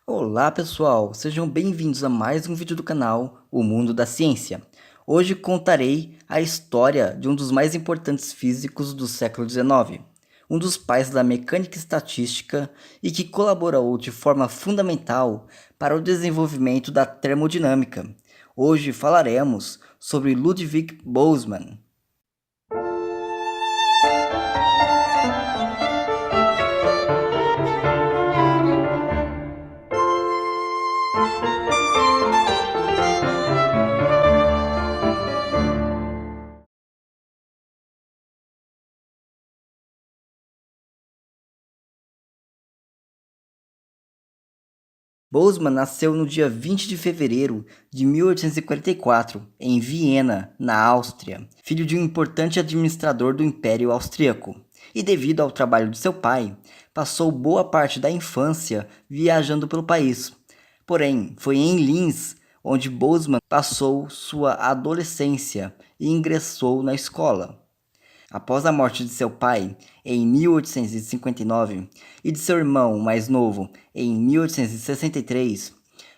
Olá pessoal, sejam bem-vindos a mais um vídeo do canal O Mundo da Ciência. Hoje contarei a história de um dos mais importantes físicos do século XIX, um dos pais da mecânica estatística e que colaborou de forma fundamental para o desenvolvimento da termodinâmica. Hoje falaremos sobre Ludwig Boltzmann. Boltzmann nasceu no dia 20 de fevereiro de 1844, em Viena, na Áustria, filho de um importante administrador do Império Austríaco. E devido ao trabalho de seu pai, passou boa parte da infância viajando pelo país. Porém, foi em Linz onde Boltzmann passou sua adolescência e ingressou na escola. Após a morte de seu pai, em 1859, e de seu irmão mais novo, em 1863,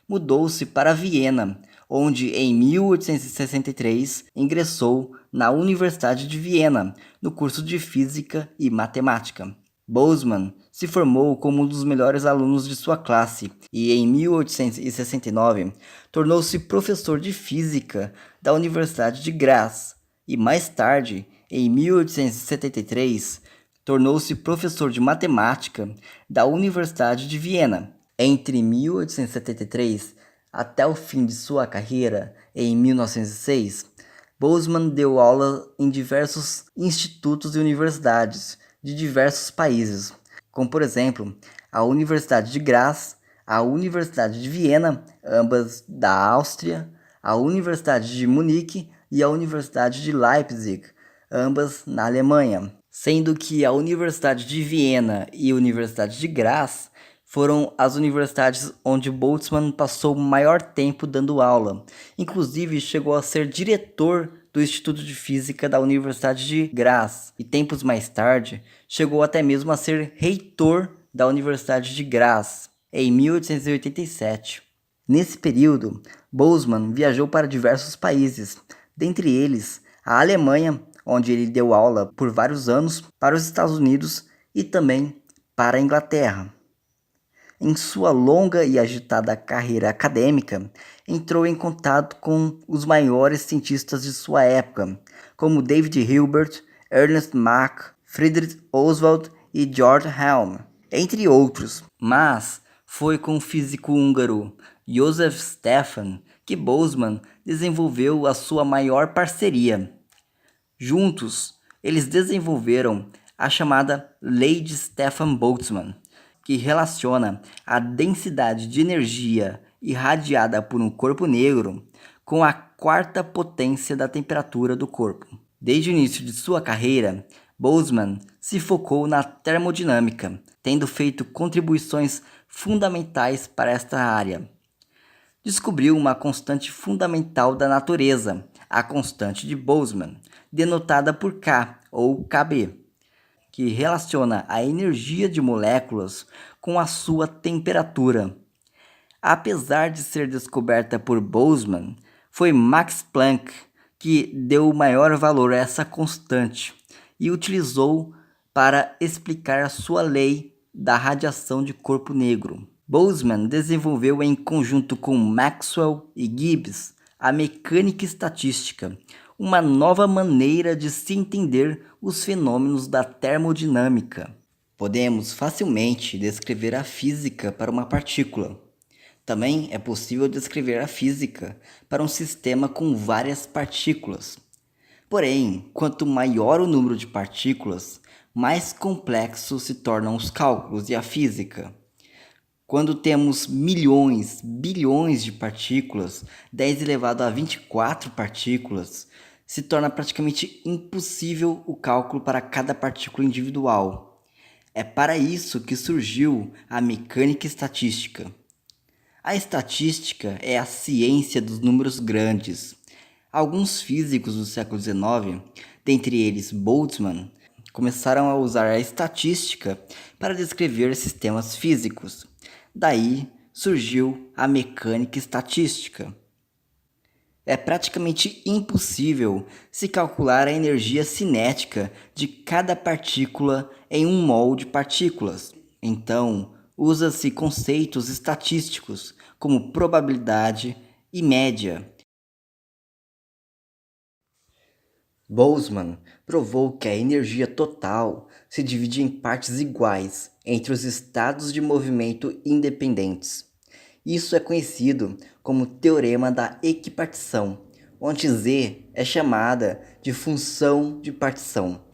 mudou-se para Viena, onde em 1863 ingressou na Universidade de Viena, no curso de Física e Matemática. Boltzmann se formou como um dos melhores alunos de sua classe e, em 1869, tornou-se professor de Física da Universidade de Graz e, mais tarde, em 1873, tornou-se professor de matemática da Universidade de Viena. Entre 1873 até o fim de sua carreira, em 1906, Boltzmann deu aula em diversos institutos e universidades de diversos países, como por exemplo a Universidade de Graz, a Universidade de Viena, ambas da Áustria, a Universidade de Munique e a Universidade de Leipzig, ambas na Alemanha, sendo que a Universidade de Viena e a Universidade de Graz foram as universidades onde Boltzmann passou o maior tempo dando aula. Inclusive, chegou a ser diretor do Instituto de Física da Universidade de Graz e, tempos mais tarde, chegou até mesmo a ser reitor da Universidade de Graz, em 1887. Nesse período, Boltzmann viajou para diversos países, dentre eles a Alemanha, onde ele deu aula por vários anos, para os Estados Unidos e também para a Inglaterra. Em sua longa e agitada carreira acadêmica, entrou em contato com os maiores cientistas de sua época, como David Hilbert, Ernest Mach, Friedrich Oswald e George Helm, entre outros. Mas foi com o físico húngaro Joseph Stefan que Boltzmann desenvolveu a sua maior parceria. Juntos, eles desenvolveram a chamada Lei de Stefan-Boltzmann, que relaciona a densidade de energia irradiada por um corpo negro com a quarta potência da temperatura do corpo. Desde o início de sua carreira, Boltzmann se focou na termodinâmica, tendo feito contribuições fundamentais para esta área. Descobriu uma constante fundamental da natureza, a constante de Boltzmann, denotada por K ou Kb, que relaciona a energia de moléculas com a sua temperatura. Apesar de ser descoberta por Boltzmann, foi Max Planck que deu o maior valor a essa constante e utilizou para explicar a sua lei da radiação de corpo negro. Boltzmann desenvolveu em conjunto com Maxwell e Gibbs a mecânica estatística, uma nova maneira de se entender os fenômenos da termodinâmica. Podemos facilmente descrever a física para uma partícula. Também é possível descrever a física para um sistema com várias partículas. Porém, quanto maior o número de partículas, mais complexos se tornam os cálculos e a física. Quando temos milhões, bilhões de partículas, 10 elevado a 24 partículas, se torna praticamente impossível o cálculo para cada partícula individual. É para isso que surgiu a mecânica estatística. A estatística é a ciência dos números grandes. Alguns físicos do século XIX, dentre eles Boltzmann, começaram a usar a estatística para descrever sistemas físicos. Daí surgiu a mecânica estatística. É praticamente impossível se calcular a energia cinética de cada partícula em um mol de partículas. Então, usa-se conceitos estatísticos como probabilidade e média. Boltzmann provou que a energia total se divide em partes iguais entre os estados de movimento independentes. Isso é conhecido como teorema da equipartição, onde Z é chamada de função de partição.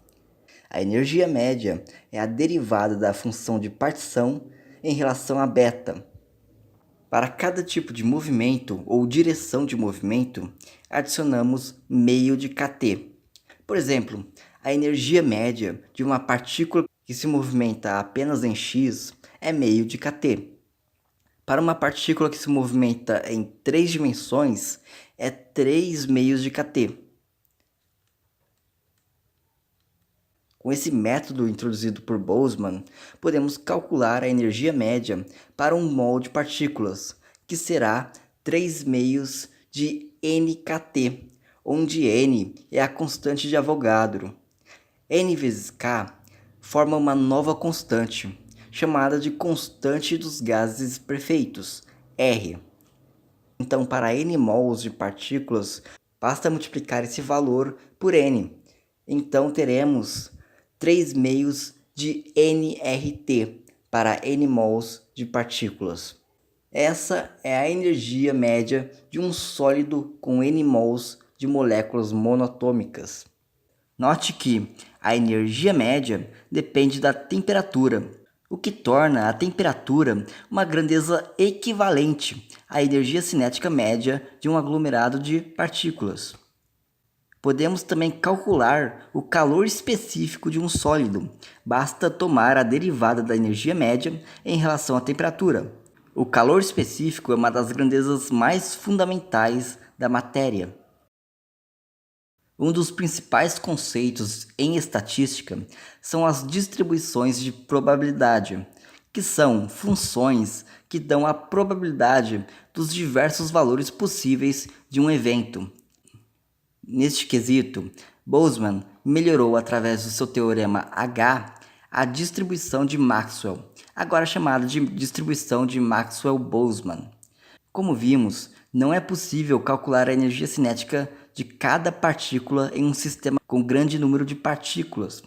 A energia média é a derivada da função de partição em relação a beta. Para cada tipo de movimento ou direção de movimento, adicionamos meio de kT. Por exemplo, a energia média de uma partícula que se movimenta apenas em x é meio de kT. Para uma partícula que se movimenta em 3 dimensões, é 3 meios de kT. Com esse método introduzido por Boltzmann, podemos calcular a energia média para um mol de partículas, que será 3 meios de nkt, onde n é a constante de Avogadro. N vezes k forma uma nova constante, chamada de constante dos gases perfeitos, R. Então, para n mols de partículas, basta multiplicar esse valor por n. Então, teremos 3 meios de nRT para n mols de partículas. Essa é a energia média de um sólido com n mols de moléculas monatômicas. Note que a energia média depende da temperatura, o que torna a temperatura uma grandeza equivalente à energia cinética média de um aglomerado de partículas. Podemos também calcular o calor específico de um sólido. Basta tomar a derivada da energia média em relação à temperatura. O calor específico é uma das grandezas mais fundamentais da matéria. Um dos principais conceitos em estatística são as distribuições de probabilidade, que são funções que dão a probabilidade dos diversos valores possíveis de um evento. Neste quesito, Boltzmann melhorou através do seu teorema H a distribuição de Maxwell, agora chamada de distribuição de Maxwell-Boltzmann. Como vimos, não é possível calcular a energia cinética de cada partícula em um sistema com grande número de partículas,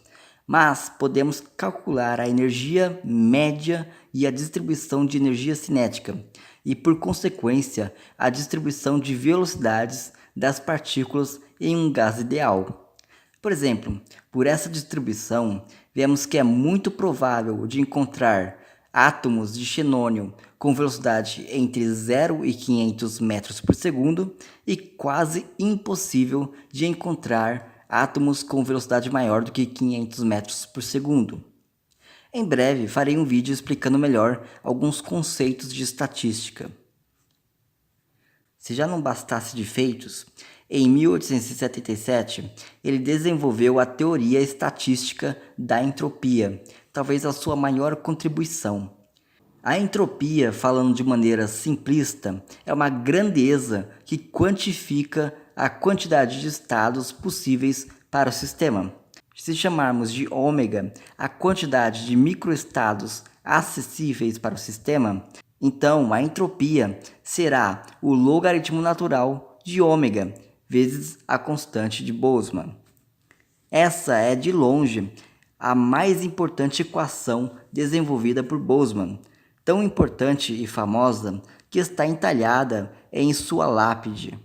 mas podemos calcular a energia média e a distribuição de energia cinética, e por consequência, a distribuição de velocidades das partículas em um gás ideal. Por exemplo, por essa distribuição, vemos que é muito provável de encontrar átomos de xenônio com velocidade entre 0 e 500 metros por segundo e quase impossível de encontrar átomos com velocidade maior do que 500 metros por segundo. Em breve farei um vídeo explicando melhor alguns conceitos de estatística. Se já não bastasse de feitos, em 1877 ele desenvolveu a teoria estatística da entropia, talvez a sua maior contribuição. A entropia, falando de maneira simplista, é uma grandeza que quantifica a quantidade de estados possíveis para o sistema. Se chamarmos de ômega a quantidade de microestados acessíveis para o sistema, então a entropia será o logaritmo natural de ômega vezes a constante de Boltzmann. Essa é, de longe, a mais importante equação desenvolvida por Boltzmann, tão importante e famosa que está entalhada em sua lápide.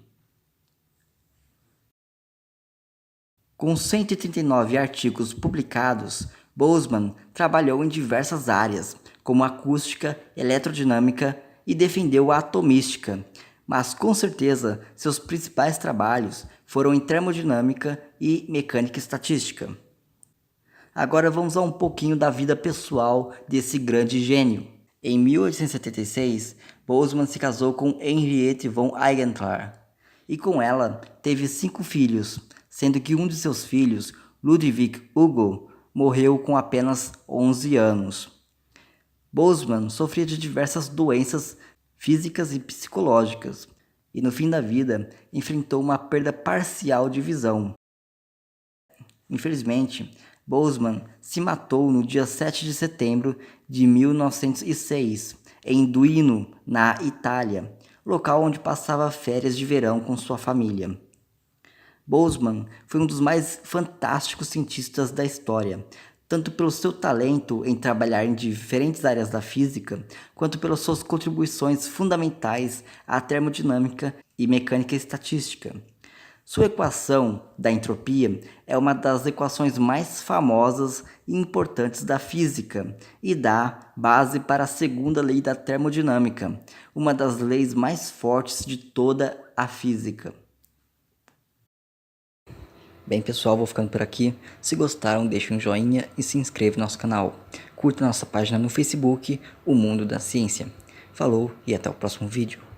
Com 139 artigos publicados, Boltzmann trabalhou em diversas áreas, como acústica, eletrodinâmica e defendeu a atomística, mas com certeza seus principais trabalhos foram em termodinâmica e mecânica estatística. Agora vamos a um pouquinho da vida pessoal desse grande gênio. Em 1876, Boltzmann se casou com Henriette von Aigenthaler e com ela teve 5 filhos, sendo que um de seus filhos, Ludwig Hugo, morreu com apenas 11 anos. Boltzmann sofria de diversas doenças físicas e psicológicas, e no fim da vida enfrentou uma perda parcial de visão. Infelizmente, Boltzmann se matou no dia 7 de setembro de 1906, em Duino, na Itália, local onde passava férias de verão com sua família. Boltzmann foi um dos mais fantásticos cientistas da história, tanto pelo seu talento em trabalhar em diferentes áreas da física, quanto pelas suas contribuições fundamentais à termodinâmica e mecânica estatística. Sua equação da entropia é uma das equações mais famosas e importantes da física e dá base para a segunda lei da termodinâmica, uma das leis mais fortes de toda a física. Bem, pessoal, vou ficando por aqui. Se gostaram, deixe um joinha e se inscreva no nosso canal. Curta nossa página no Facebook, O Mundo da Ciência. Falou e até o próximo vídeo.